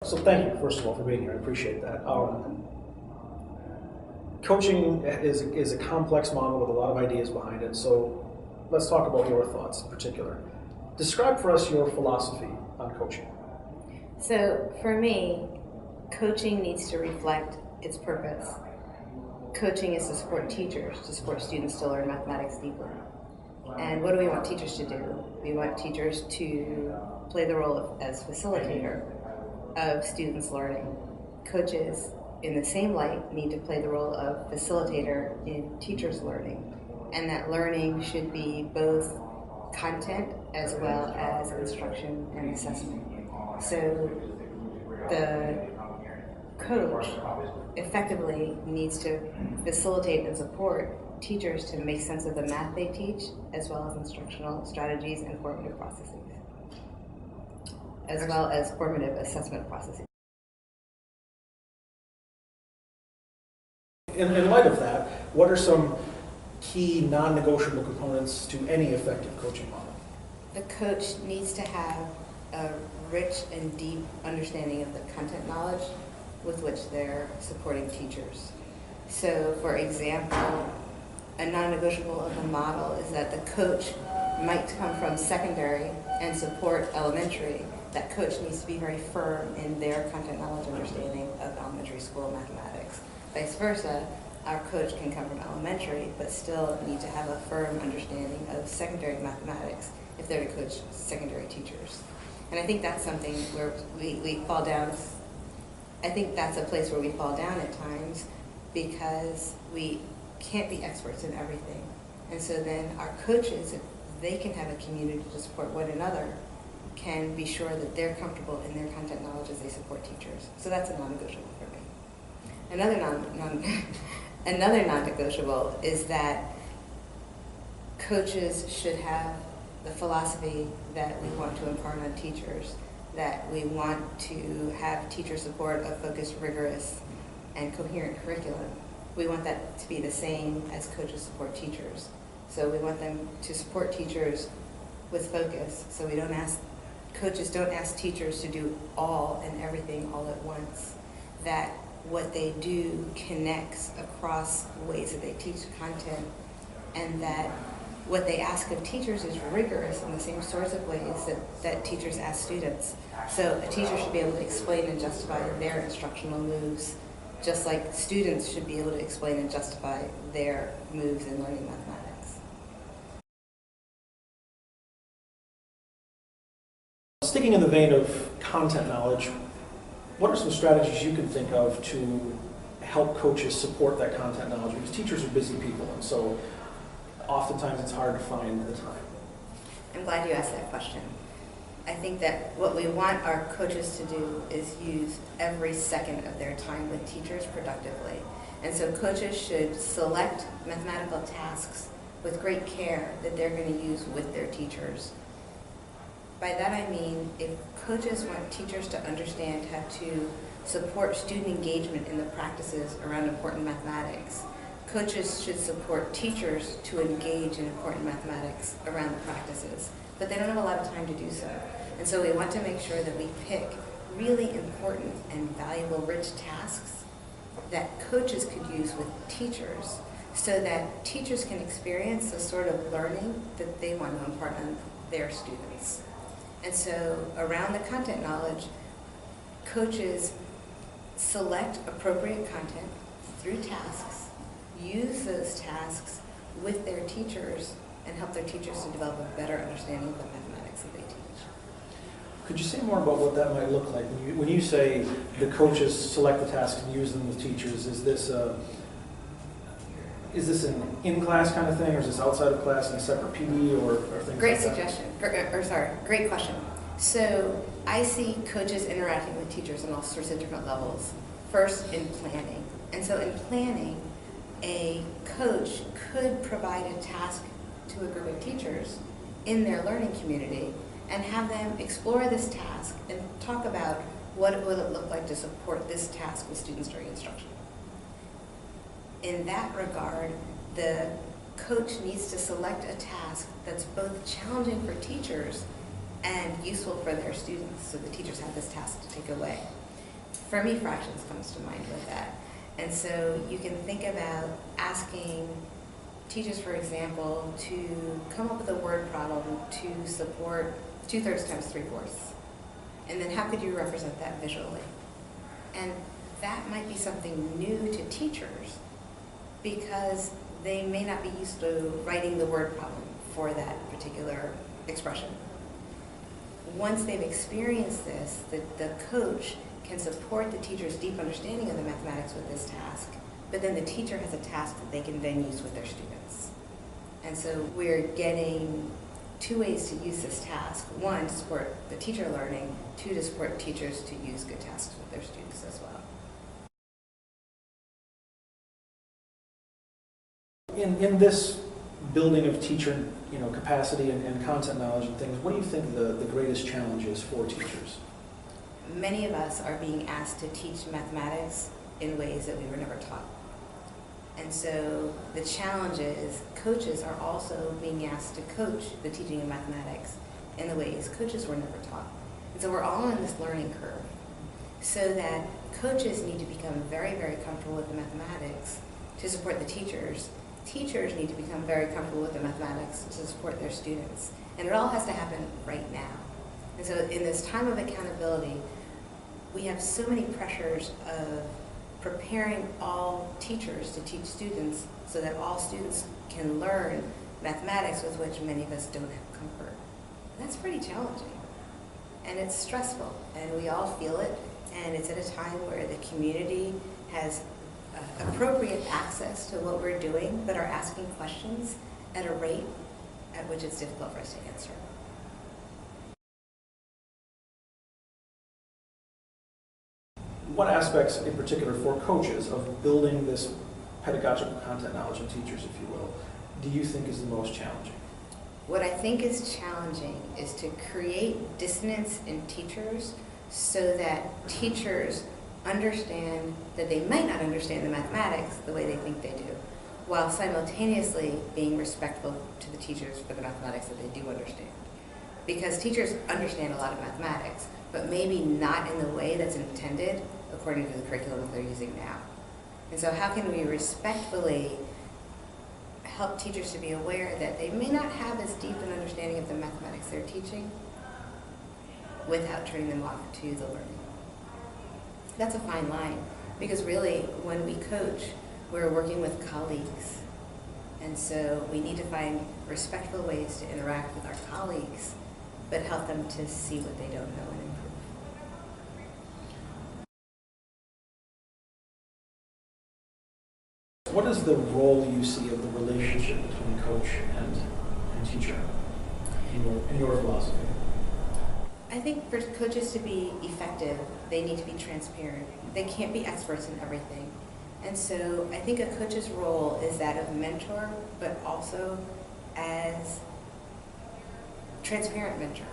So thank you, first of all, for being here. I appreciate that. Coaching is a complex model with a lot of ideas behind it. So let's talk about your thoughts in particular. Describe for us your philosophy on coaching. So for me, coaching needs to reflect its purpose. Coaching is to support teachers, to support students to learn mathematics deeper. And what do we want teachers to do? We want teachers to play the role as facilitator of students' learning. Coaches, in the same light, need to play the role of facilitator in teachers' learning. And that learning should be both content as well as instruction and assessment. So the coach effectively needs to facilitate and support teachers to make sense of the math they teach, as well as instructional strategies and formative processes, as well as formative assessment processes. In light of that, what are some key non-negotiable components to any effective coaching model? The coach needs to have a rich and deep understanding of the content knowledge with which they're supporting teachers. So, for example, a non-negotiable of the model is that the coach might come from secondary and support elementary. That coach needs to be very firm in their content knowledge understanding of elementary school mathematics. Vice versa, our coach can come from elementary but still need to have a firm understanding of secondary mathematics if they're to coach secondary teachers. And I think that's something where we fall down. I think that's a place where we fall down at times because we can't be experts in everything. And so then our coaches, if they can have a community to support one another, can be sure that they're comfortable in their content knowledge as they support teachers. So that's a non-negotiable for me. Another non-negotiable is that coaches should have the philosophy that we want to impart on teachers, that we want to have teacher support of focused, rigorous, and coherent curriculum. We want that to be the same as coaches support teachers. So we want them to support teachers with focus. So coaches don't ask teachers to do all and everything all at once. That what they do connects across ways that they teach content, and that what they ask of teachers is rigorous in the same sorts of ways that teachers ask students. So a teacher should be able to explain and justify their instructional moves, just like students should be able to explain and justify their moves in learning mathematics. Sticking in the vein of content knowledge, what are some strategies you can think of to help coaches support that content knowledge? Because teachers are busy people, and so oftentimes it's hard to find the time. I'm glad you asked that question. I think that what we want our coaches to do is use every second of their time with teachers productively. And so coaches should select mathematical tasks with great care that they're going to use with their teachers. By that I mean, if coaches want teachers to understand how to support student engagement in the practices around important mathematics, coaches should support teachers to engage in important mathematics around the practices, but they don't have a lot of time to do so. And so we want to make sure that we pick really important and valuable, rich tasks that coaches could use with teachers so that teachers can experience the sort of learning that they want to impart on their students. And so around the content knowledge, coaches select appropriate content through tasks, use those tasks with their teachers, and help their teachers to develop a better understanding of the mathematics that they teach. Could you say more about what that might look like? When you say the coaches select the tasks and use them with teachers, is this an in-class kind of thing, or is this outside of class in a separate PD or things Great like suggestion. Great question. So I see coaches interacting with teachers on all sorts of different levels. First, in planning. And so in planning, a coach could provide a task to a group of teachers in their learning community and have them explore this task and talk about what will it look like to support this task with students during instruction. In that regard, the coach needs to select a task that's both challenging for teachers and useful for their students, so the teachers have this task to take away. For me, fractions comes to mind with that. And so you can think about asking teachers, for example, to come up with a word problem to support 2/3 times 3/4. And then how could you represent that visually? And that might be something new to teachers because they may not be used to writing the word problem for that particular expression. Once they've experienced this, the coach can support the teacher's deep understanding of the mathematics with this task, but then the teacher has a task that they can then use with their students. And so we're getting 2 ways to use this task. 1, to support the teacher learning, 2, to support teachers to use good tasks with their students as well. In this building of teacher capacity and content knowledge and things, what do you think the greatest challenge is for teachers? Many of us are being asked to teach mathematics in ways that we were never taught. And so the challenge is coaches are also being asked to coach the teaching of mathematics in the ways coaches were never taught. And so we're all on this learning curve. So that coaches need to become very, very comfortable with the mathematics to support the teachers. Teachers need to become very comfortable with the mathematics to support their students. And it all has to happen right now. And so in this time of accountability, we have so many pressures of preparing all teachers to teach students so that all students can learn mathematics with which many of us don't have comfort. That's pretty challenging. And it's stressful, and we all feel it, and it's at a time where the community has appropriate access to what we're doing, but are asking questions at a rate at which it's difficult for us to answer. What aspects in particular for coaches of building this pedagogical content knowledge in teachers, if you will, do you think is the most challenging? What I think is challenging is to create dissonance in teachers so that teachers understand that they might not understand the mathematics the way they think they do, while simultaneously being respectful to the teachers for the mathematics that they do understand. Because teachers understand a lot of mathematics, but maybe not in the way that's intended according to the curriculum that they're using now. And so how can we respectfully help teachers to be aware that they may not have as deep an understanding of the mathematics they're teaching without turning them off to the learning? That's a fine line, because really when we coach, we're working with colleagues. And so we need to find respectful ways to interact with our colleagues, but help them to see what they don't know and improve. What is the role you see of the relationship between coach and teacher in your philosophy? I think for coaches to be effective, they need to be transparent. They can't be experts in everything. And so I think a coach's role is that of mentor, but also as transparent mentor.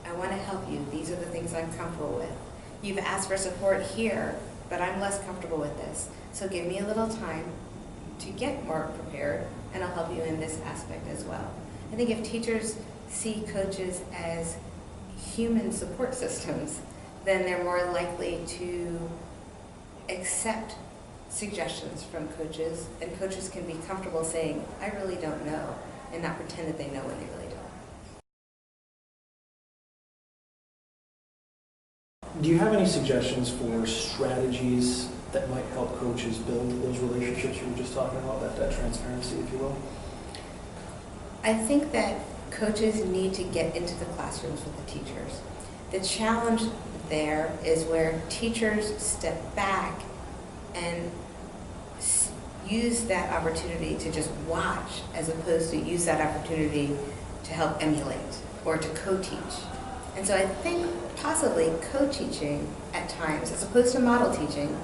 I want to help you. These are the things I'm comfortable with. You've asked for support here, but I'm less comfortable with this. So give me a little time to get more prepared, and I'll help you in this aspect as well. I think if teachers see coaches as human support systems, then they're more likely to accept suggestions from coaches, and coaches can be comfortable saying, I really don't know, and not pretend that they know when they really don't. Do you have any suggestions for strategies that might help coaches build those relationships you were just talking about, that transparency, if you will? I think that coaches need to get into the classrooms with the teachers. The challenge there is where teachers step back and use that opportunity to just watch, as opposed to use that opportunity to help emulate or to co-teach. And so I think possibly co-teaching at times, as opposed to model teaching,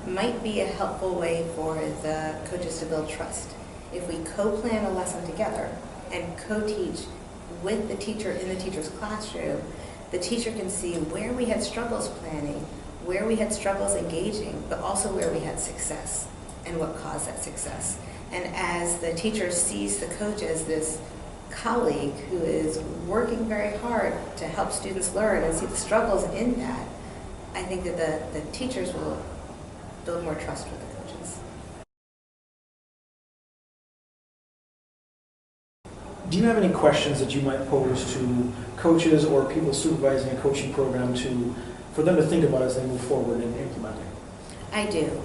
might be a helpful way for the coaches to build trust. If we co-plan a lesson together and co-teach with the teacher in the teacher's classroom, the teacher can see where we had struggles planning, where we had struggles engaging, but also where we had success and what caused that success. And as the teacher sees the coach as this colleague who is working very hard to help students learn and see the struggles in that, I think that the teachers will build more trust with the coaches. Do you have any questions that you might pose to coaches or people supervising a coaching program for them to think about as they move forward in implementing? I do.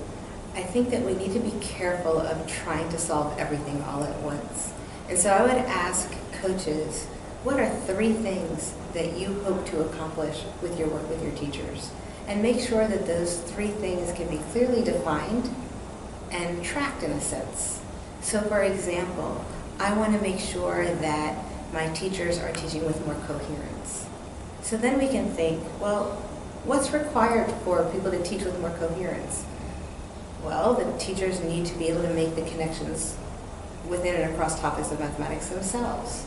I think that we need to be careful of trying to solve everything all at once. And so I would ask coaches, what are 3 things that you hope to accomplish with your work with your teachers? And make sure that those 3 things can be clearly defined and tracked in a sense. So for example, I want to make sure that my teachers are teaching with more coherence. So then we can think, well, what's required for people to teach with more coherence? Well, the teachers need to be able to make the connections within and across topics of mathematics themselves.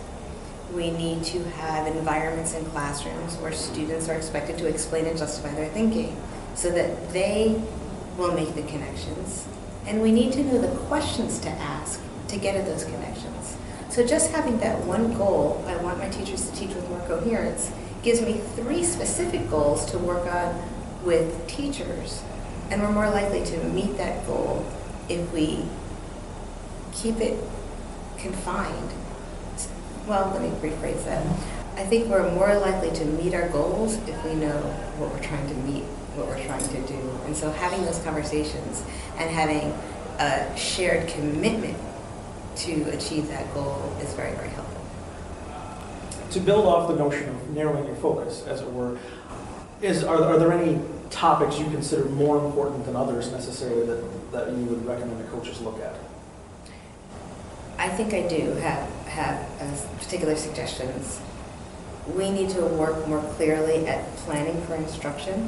We need to have environments in classrooms where students are expected to explain and justify their thinking so that they will make the connections. And we need to know the questions to ask to get at those connections. So just having that one goal, I want my teachers to teach with more coherence, gives me 3 specific goals to work on with teachers. And we're more likely to meet that goal if we keep it confined. Well, let me rephrase that. I think we're more likely to meet our goals if we know what we're trying to meet, what we're trying to do. And so having those conversations and having a shared commitment to achieve that goal is very, very helpful. To build off the notion of narrowing your focus, as it were, are there any topics you consider more important than others necessarily that you would recommend the coaches look at? I think I do have particular suggestions. We need to work more clearly at planning for instruction,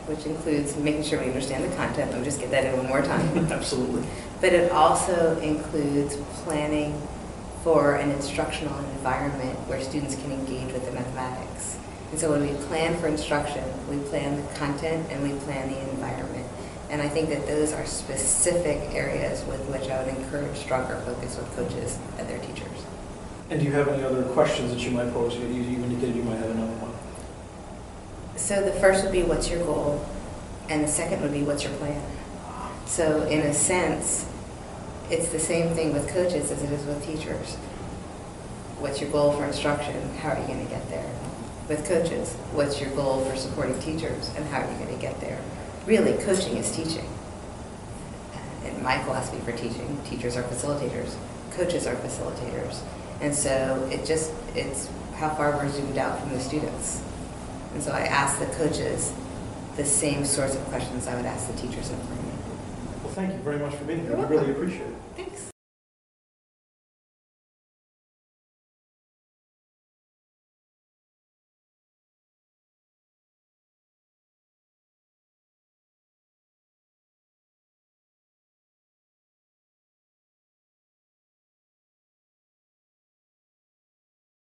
which includes making sure we understand the content. Let me just get that in one more time. Absolutely. But it also includes planning for an instructional environment where students can engage with the mathematics. And so when we plan for instruction, we plan the content and we plan the environment. And I think that those are specific areas with which I would encourage stronger focus with coaches and their teachers. And do you have any other questions that you might pose? You indicated you might have another one. So the first would be, what's your goal? And the second would be, what's your plan? So in a sense, it's the same thing with coaches as it is with teachers. What's your goal for instruction? How are you going to get there? With coaches, what's your goal for supporting teachers? And how are you going to get there? Really, coaching is teaching. In my philosophy for teaching, teachers are facilitators, coaches are facilitators. And so it's how far we're zoomed out from the students. And so I ask the coaches the same sorts of questions I would ask the teachers in front of me. Well, thank you very much for being here. You're We really welcome. appreciate it. Thanks.